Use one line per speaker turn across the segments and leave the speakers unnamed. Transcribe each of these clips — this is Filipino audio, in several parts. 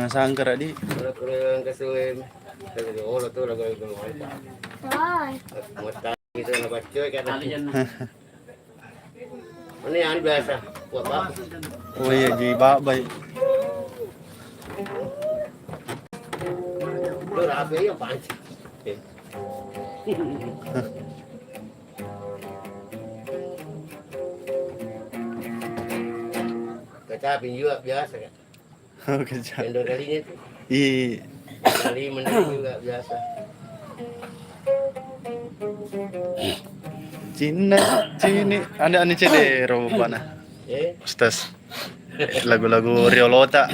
sangkar di.
Wala ko rin kasuhin. Sabi ko, ulo to, lagay ko ng alta.
Ay.
Mata ito na batchoy ka na. Ano yan, biasa? Wapa?
Uy, di babay.
Lo, rapi yung panci. Kacapin juga biasa kan.
Oke, Cak.
Yang 2 kalinya itu.
I
Kali menang juga biasa.
Cina, Cini. Anda cedero bana. Ustas. Lagu-lagu Riolota.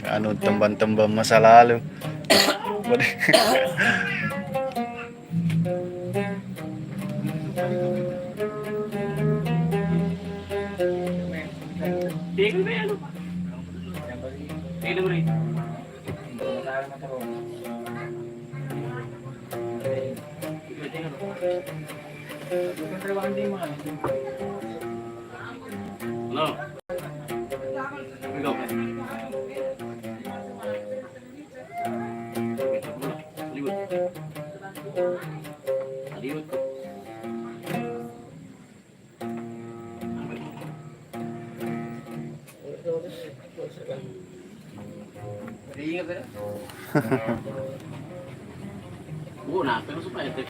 Anu tembang-tembang masa lalu.
No. Ingat ya? Nah, pero supaya